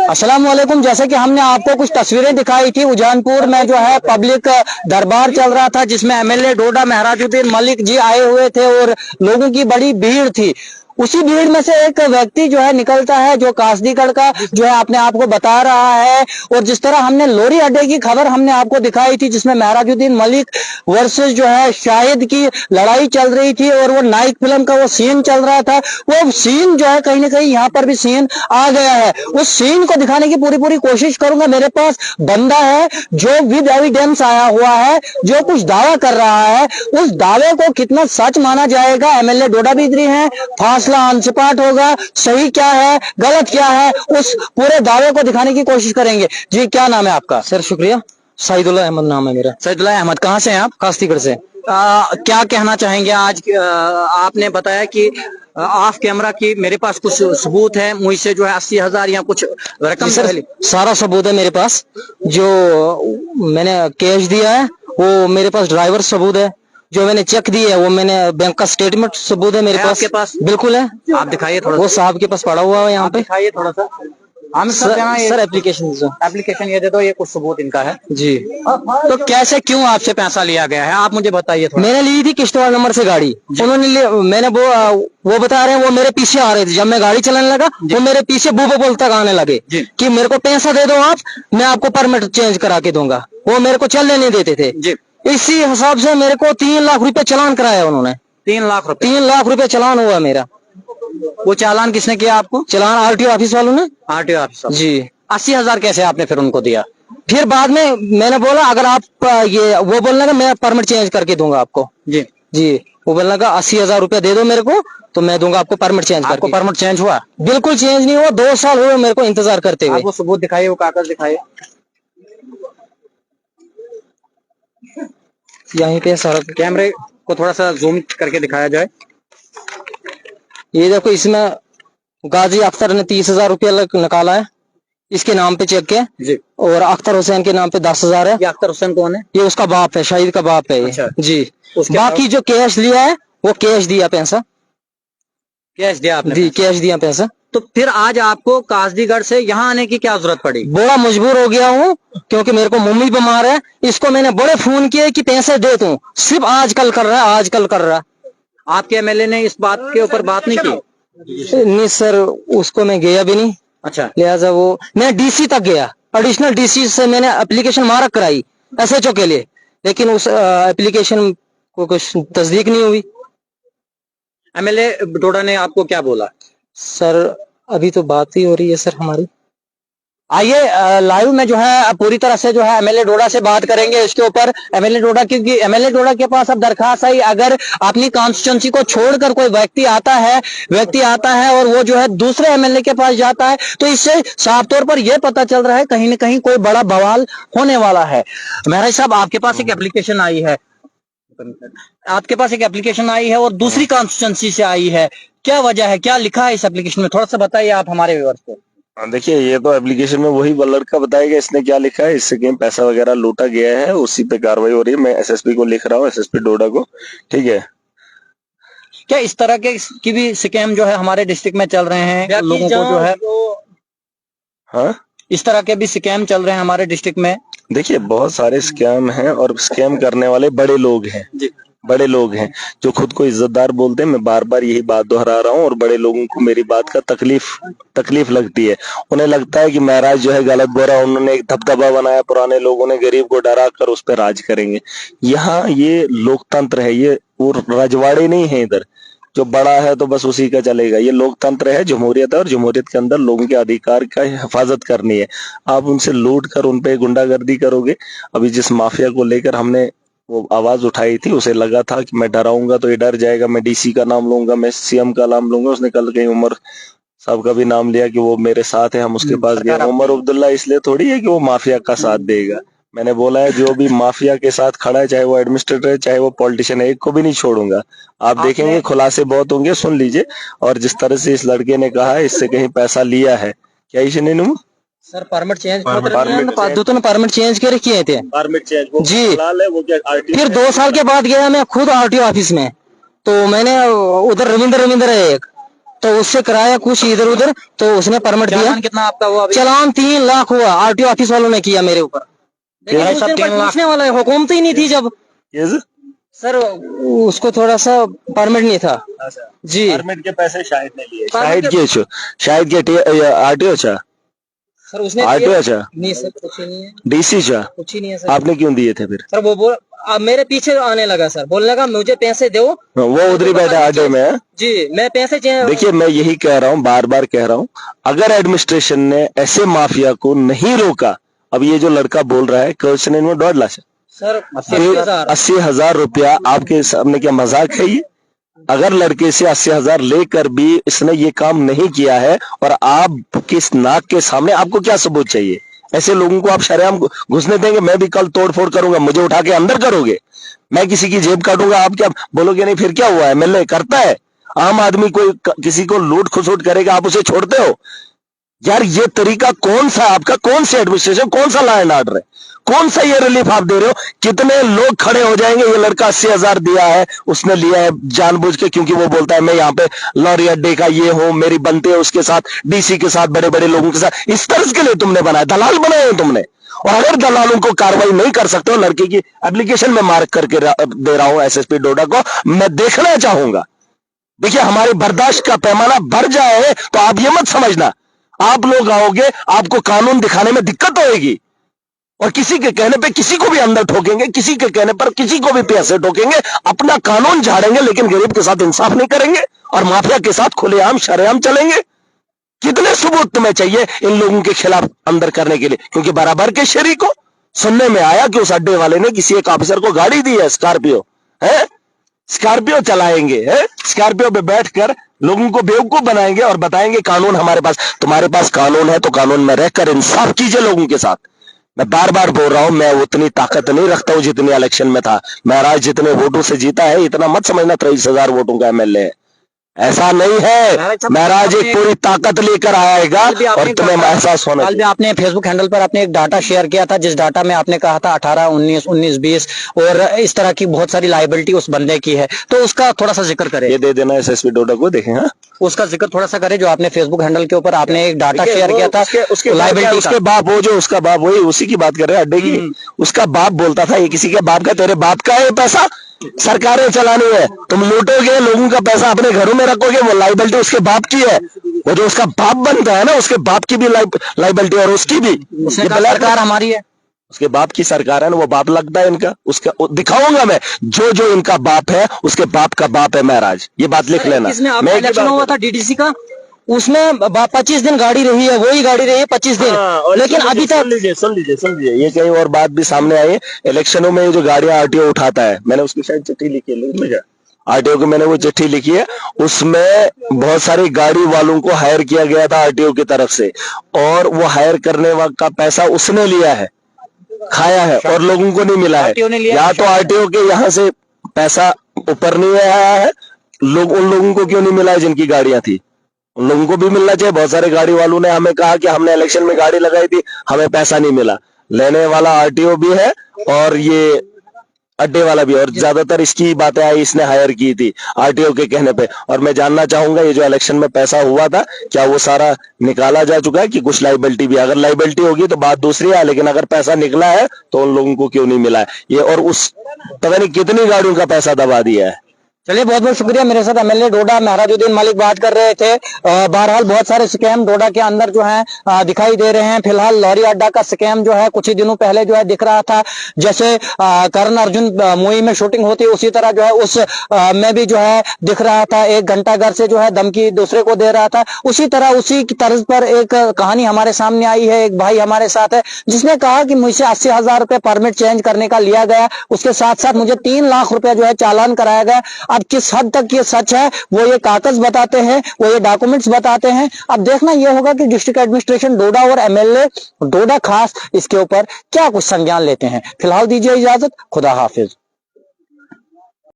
अस्सलाम वालेकुम। जैसे कि हमने आपको कुछ तस्वीरें दिखाई थी, उजानपुर में जो है पब्लिक दरबार चल रहा था जिसमें एमएलए डोडा महराजुद्दीन मलिक जी आए हुए थे और लोगों की बड़ी भीड़ थी। उसी भीड़ में से एक व्यक्ति जो है निकलता है जो कासदीगढ़ का जो है अपने आप को बता रहा है। और जिस तरह हमने लोरी अड्डे की खबर हमने आपको दिखाई थी जिसमें महराजुद्दीन मलिक वर्सेस जो है शाहिद की लड़ाई चल रही थी और वो नाइक फिल्म का वो सीन चल रहा था, वो सीन जो है कहीं ना कहीं यहाँ पर भी सीन आ गया है। उस सीन को दिखाने की पूरी कोशिश करूंगा। मेरे पास बंदा है जो विद एविडेंस आया हुआ है, जो कुछ दावा कर रहा है। उस दावे को कितना सच माना जाएगा, एमएलए डोडा बिदरी है, फासला अनसपाट होगा, सही क्या है गलत क्या है, उस पूरे दावे को दिखाने की कोशिश करेंगे। जी क्या नाम है आपका? सर शुक्रिया, सईदुल्लाह अहमद नाम है मेरा। सईदुल्लाह अहमद, कहाँ से हैं आप? कास्तीगढ़ से। क्या कहना चाहेंगे आज? आपने बताया कि ऑफ कैमरा की मेरे पास कुछ सबूत है, मुझसे जो है 80,000 या कुछ रकम सारा सबूत है मेरे पास। जो मैंने कैश दिया है वो मेरे पास ड्राइवर सबूत है, जो मैंने चेक दी है वो मैंने बैंक का स्टेटमेंट सबूत है मेरे पास। आपके पास? बिल्कुल है। आप दिखाइए थोड़ा। वो साहब के पास पड़ा हुआ है यहाँ पे। दिखाइए थोड़ा सा। हम सर एप्लीकेशन ये दे दो, ये कुछ सबूत इनका है जी। तो कैसे क्यों आपसे पैसा लिया गया है, आप मुझे बताइए थोड़ा। मैंने ली थी किश्तवाड़ नंबर से गाड़ी, उन्होंने मैंने वो बता रहे हैं वो मेरे पीछे आ रहे थे। जब मैं गाड़ी चलाने लगा वो मेरे पीछे बूबो बोल तक आने लगे कि मेरे को पैसा दे दो आप, मैं आपको परमिट चेंज करा के दूंगा। वो मेरे को चलने नहीं देते थे। इसी हिसाब से मेरे को 3 लाख रुपए चालान कराया उन्होंने। 3 लाख रुपए? 3 लाख रुपए चालान हुआ मेरा। वो चालान किसने किया आपको? चालान आरटीओ ऑफिस वालों ने। आरटीओ ऑफिस जी। 80,000 कैसे आपने फिर उनको दिया? फिर बाद में मैंने बोला अगर आप ये वो बोलने का मैं परमिट चेंज करके दूंगा आपको। जी जी। वो बोलने लगा 80,000 रुपया दे दो मेरे को तो मैं दूंगा आपको परमिट चेंज। आपको परमिट चेंज हुआ? बिल्कुल चेंज नहीं हुआ, 2 साल हुए मेरे को इंतजार करते हुए। वो सबूत दिखाइए, वो कागज दिखाइए। यहीं पे सारा कैमरे को थोड़ा सा जूम करके दिखाया जाए। ये देखो, इसमें गाजी अख्तर ने 30,000 रुपया निकाला है इसके नाम पे चेक के जी। और अख्तर हुसैन के नाम पे 10,000 है। ये अख्तर हुसैन कौन है? ये उसका बाप है, शाहिद का बाप है। अच्छा। जी। बाकी जो कैश लिया है वो कैश दिया पैसा। कैश दिया आपने? जी कैश दिया पैसा। तो फिर आज आपको कासदीगढ़ से यहाँ आने की क्या जरूरत पड़ी? बड़ा मजबूर हो गया हूँ क्योंकि मेरे को मम्मी बीमार है। इसको मैंने बड़े फोन किए कि पैसे दे दूं, सिर्फ आजकल कर रहा है, आजकल कर रहा है। आपके एमएलए ने इस बात के ऊपर बात नहीं की? नहीं सर, उसको मैं गया भी नहीं। अच्छा। लिहाजा वो मैं डीसी तक गया, एडिशनल डीसी से मैंने एप्लीकेशन मारक कराई एसएचओ के लिए, लेकिन उस एप्लीकेशन को कुछ तस्दीक नहीं हुई। एमएलए डोडा ने आपको क्या बोला? सर अभी तो बात ही हो रही है सर हमारी। आइए लाइव में जो है पूरी तरह से जो है एमएलए डोडा से बात करेंगे इसके ऊपर। एमएलए डोडा, क्योंकि एमएलए डोडा के पास अब दरखास्त आई, अगर अपनी कॉन्स्टिट्यूंसी को छोड़कर कोई व्यक्ति आता है और वो जो है दूसरे एमएलए के पास जाता है तो इससे साफ तौर पर यह पता चल रहा है कहीं ना कहीं कोई बड़ा बवाल होने वाला है। महाराज साहब, आपके पास एक एप्लीकेशन आई है, और दूसरी कॉन्स्टिट्यूंसी से आई है, क्या वजह है, क्या लिखा है इस एप्लीकेशन में? थोड़ा सा बताइए आप हमारे व्यूअर्स को। देखिए, ये तो एप्लीकेशन में वही लड़का बताएगा इसने क्या लिखा है। इससे कहीं पैसा वगैरह लूटा गया है, उसी पे कार्रवाई हो रही है। मैं एसएसपी को लिख रहा हूँ, एसएसपी डोडा को। ठीक है। क्या इस तरह के की भी स्कैम जो है हमारे डिस्ट्रिक्ट में चल रहे हैं? लोगों को जो है हाँ, इस तरह के भी स्कैम चल रहे हैं हमारे डिस्ट्रिक्ट में। देखिए, बहुत सारे स्कैम हैं और स्कैम करने वाले बड़े लोग हैं जी। बड़े लोग हैं जो खुद को इज्जतदार बोलते हैं। मैं बार बार यही बात दोहरा रहा हूँ और बड़े लोगों को मेरी बात का तकलीफ लगती है। उन्हें लगता है कि महाराज जो है गलत बोल रहा, उन्होंने एक दबदबा बनाया, पुराने लोगों ने गरीब को डरा कर उस पर राज करेंगे। यहाँ ये लोकतंत्र है, ये वो रजवाड़े नहीं है। इधर जो बड़ा है तो बस उसी का चलेगा। ये लोकतंत्र है, जमहूरियत है, और जमहूरियत के अंदर लोगों के अधिकार का हिफाजत करनी है। आप उनसे लूट कर उन पे गुंडागर्दी करोगे। अभी जिस माफिया को लेकर हमने वो आवाज उठाई थी, उसे लगा था कि मैं डराऊंगा तो ये डर जाएगा, मैं डीसी का नाम लूंगा, मैं सीएम का नाम लूंगा। उसने कल कहीं उमर साहब का भी नाम लिया कि वो मेरे साथ है, हम उसके पास गए। उमर अब्दुल्ला इसलिए थोड़ी है कि वो माफिया का साथ देगा। मैंने बोला है जो भी माफिया के साथ खड़ा है, चाहे वो एडमिनिस्ट्रेटर है चाहे वो पॉलिटिशियन है, एक को भी नहीं छोड़ूंगा। आप देखेंगे खुलासे बहुत होंगे, सुन लीजिए। और जिस तरह से इस लड़के ने कहा है इससे कहीं पैसा लिया है, क्या इसे नहीं? Sir permit change permit change के किए थे। परमिट चेंज जी है वो क्या? फिर 2 साल के बाद गया मैं खुद आरटीओ ऑफिस में, तो मैंने उधर रविंद्र है एक, तो उससे कराया कुछ इधर उधर, तो उसने परमिट दिया। चालान कितना आपका हुआ अभी? चालान 3 लाख हुआ, आरटीओ ऑफिस वालों ने किया मेरे ऊपर। लेकिन उस दिन कोई पूछने वाला है, हुकूमत ही नहीं थी जब। सर उसको थोड़ा सा परमिट नहीं था जी। परमिट के पैसे शाहिद ने लिए, शाहिद के आरटीओ चा सर उसने आरटीओ चा नहीं सर, कुछ ही नहीं है, डीसी चा कुछ ही नहीं है सर। आपने क्यों दिए थे फिर? सर वो बोल अब मेरे पीछे आने लगा सर, बोलने लगा मुझे पैसे दो। वो उधर ही बैठा आटे में है जी, मैं पैसे देखिए मैं यही कह रहा हूँ, बार बार कह रहा हूँ, अगर एडमिनिस्ट्रेशन ने ऐसे माफिया को नहीं रोका, अब ये जो लड़का बोल रहा है क्वेश्चन में 1.5 लाख सर 80,000 रुपया आपके सामने, क्या मजाक है ये? अगर लड़के से 80,000 लेकर भी इसने ये काम नहीं किया है और आप किस नाक के सामने, आपको क्या सबूत चाहिए? ऐसे लोगों को आप शरेआम घुसने देंगे? मैं भी कल तोड़ फोड़ करूंगा, मुझे उठा के अंदर करोगे, मैं किसी की जेब काटूंगा, आप क्या बोलोगे? नहीं फिर क्या हुआ है, एमएलए करता है? आम आदमी कोई किसी को लूट खसोट करेगा, आप उसे छोड़ते हो? यार ये तरीका कौन सा आपका? कौन सा एडमिनिस्ट्रेशन, कौन सा लॉ एंड ऑर्डर है? कौन सा ये रिलीफ आप दे रहे हो? कितने लोग खड़े हो जाएंगे, ये लड़का 80,000 दिया है, उसने लिया है जानबूझ के, क्योंकि वो बोलता है मैं यहाँ पे लॉरी अड्डे का ये हूं, मेरी बनती है उसके साथ, डीसी के साथ, बड़े बड़े लोगों के साथ। इस तर्ज के लिए तुमने बनाया, दलाल बनाए हो तुमने। और अगर दलालों को कार्रवाई नहीं कर सकते हो, लड़के की एप्लीकेशन में मार्क करके दे रहा हूं एसएसपी डोडा को, मैं देखना चाहूंगा। देखिए हमारी बर्दाश्त का पैमाना बढ़ जाए तो आप ये मत समझना आप लोग आओगे, आपको कानून दिखाने में दिक्कत होगी, और किसी के कहने पे किसी को भी अंदर ठोकेंगे, किसी के कहने पर किसी को भी पैसे ठोकेंगे, अपना कानून झाड़ेंगे, लेकिन गरीब के साथ इंसाफ नहीं करेंगे और माफिया के साथ खुलेआम शरेआम चलेंगे। कितने सबूत तुम्हें चाहिए इन लोगों के खिलाफ अंदर करने के लिए? क्योंकि बराबर के शरीक को सुनने में आया कि उस अड्डे वाले ने किसी एक ऑफिसर को गाड़ी दी है, स्कॉर्पियो है, स्कॉर्पियो चलाएंगे, है स्कॉर्पियो पे बैठकर लोगों को बेवकूफ बनाएंगे और बताएंगे कानून हमारे पास। तुम्हारे पास कानून है तो कानून में रहकर इंसाफ कीजिए लोगों के साथ। मैं बार बार बोल रहा हूं, मैं उतनी ताकत नहीं रखता हूं जितनी इलेक्शन में था। महाराज जितने वोटों से जीता है, इतना मत समझना 23,000 वोटों का एमएलए है, ऐसा नहीं है। महाराज एक पूरी ताकत लेकर आएगा और तुम्हें एहसास होना। कल भी आपने फेसबुक हैंडल पर आपने एक डाटा शेयर किया था, जिस डाटा में आपने कहा था 18, 19, 19, 20 और इस तरह की बहुत सारी लाइबिलिटी उस बंदे की है, तो उसका थोड़ा सा जिक्र करें। ये दे देना एसएसपी डोडा को, देखें हाँ? उसका जिक्र थोड़ा सा करें, जो आपने फेसबुक हैंडल के ऊपर आपने एक डाटा शेयर किया था उसके लाइबिलिटी। उसके बाप, वो जो उसका बाप, वही उसी की बात कर रहे हैं अड्डे की। उसका बाप बोलता था ये किसी के बाप का, तेरे बाप का है पैसा, सरकारें चलानी है, तुम लूटोगे लोगों का पैसा, अपने घरों में रखोगे, वो लाइबिलिटी उसके बाप की है। वो जो उसका बाप बनता है ना, उसके बाप की भी लाइबिलिटी और उसकी भी। सरकार हमारी है, उसके बाप की सरकार है ना, वो बाप लगता है इनका। उसका दिखाऊंगा मैं, जो जो इनका बाप है उसके बाप का बाप है महाराज, ये बात लिख लेना। मैं इलेक्शन हुआ था डीडीसी का, उसमें 25 दिन गाड़ी रही है, वही गाड़ी रही है 25 दिन, लेकिन अभी तक। सुन लीजिए ये कहीं और बात भी सामने आई है। इलेक्शनों में जो गाड़ियां आरटीओ उठाता है, मैंने उसकी शायद चिट्ठी लिखी है, आरटीओ को मैंने वो चिट्ठी लिखी है, उसमें बहुत सारी गाड़ी वालों को हायर किया गया था आरटीओ की तरफ से, और वो हायर करने का पैसा उसने लिया है, खाया है, और लोगों को नहीं मिला है। या तो आरटीओ के यहाँ से पैसा ऊपर नहीं आया है, उन लोगों को क्यों नहीं मिला है जिनकी गाड़ियां थी? उन लोगों को भी मिलना चाहिए। बहुत सारे गाड़ी वालों ने हमें कहा कि हमने इलेक्शन में गाड़ी लगाई थी, हमें पैसा नहीं मिला। लेने वाला आरटीओ भी है और ये अड्डे वाला भी, और ज्यादातर इसकी बातें आई, इसने हायर की थी आरटीओ के कहने पे। और मैं जानना चाहूंगा ये जो इलेक्शन में पैसा हुआ था, क्या वो सारा निकाला जा चुका है कि कुछ लाइबिलिटी भी? अगर लाइबिलिटी होगी तो बात दूसरी है, लेकिन अगर पैसा निकला है तो उन लोगों को क्यों नहीं मिला है ये? और उस पता नहीं कितनी गाड़ियों का पैसा दबा दिया है। चलिए बहुत बहुत शुक्रिया। मेरे साथ एमएलए डोडा महराजुद्दीन मलिक बात कर रहे थे। बहरहाल बहुत सारे स्कैम डोडा के अंदर जो है दिखाई दे रहे हैं। फिलहाल लॉरी अड्डा का स्कैम जो है कुछ ही दिनों पहले जो है दिख रहा था, जैसे करण अर्जुन मूवी में शूटिंग होती है उसी तरह जो है उस में भी जो है दिख रहा था। एक घंटा घर से जो है धमकी दूसरे को दे रहा था, उसी तरह उसी की तर्ज पर एक कहानी हमारे सामने आई है। एक भाई हमारे साथ है जिसने कहा कि मुझसे 80,000 रुपए परमिट चेंज करने का लिया गया, उसके साथ साथ मुझे 3 लाख रुपए जो है चालान कराया गया। अब किस हद तक ये सच है वो ये कागज बताते हैं, वो ये डॉक्यूमेंट्स बताते हैं। अब देखना ये होगा कि डिस्ट्रिक्ट एडमिनिस्ट्रेशन डोडा और एमएलए डोडा खास इसके ऊपर क्या कुछ संज्ञान लेते हैं। फिलहाल दीजिए इजाजत, खुदा हाफिज।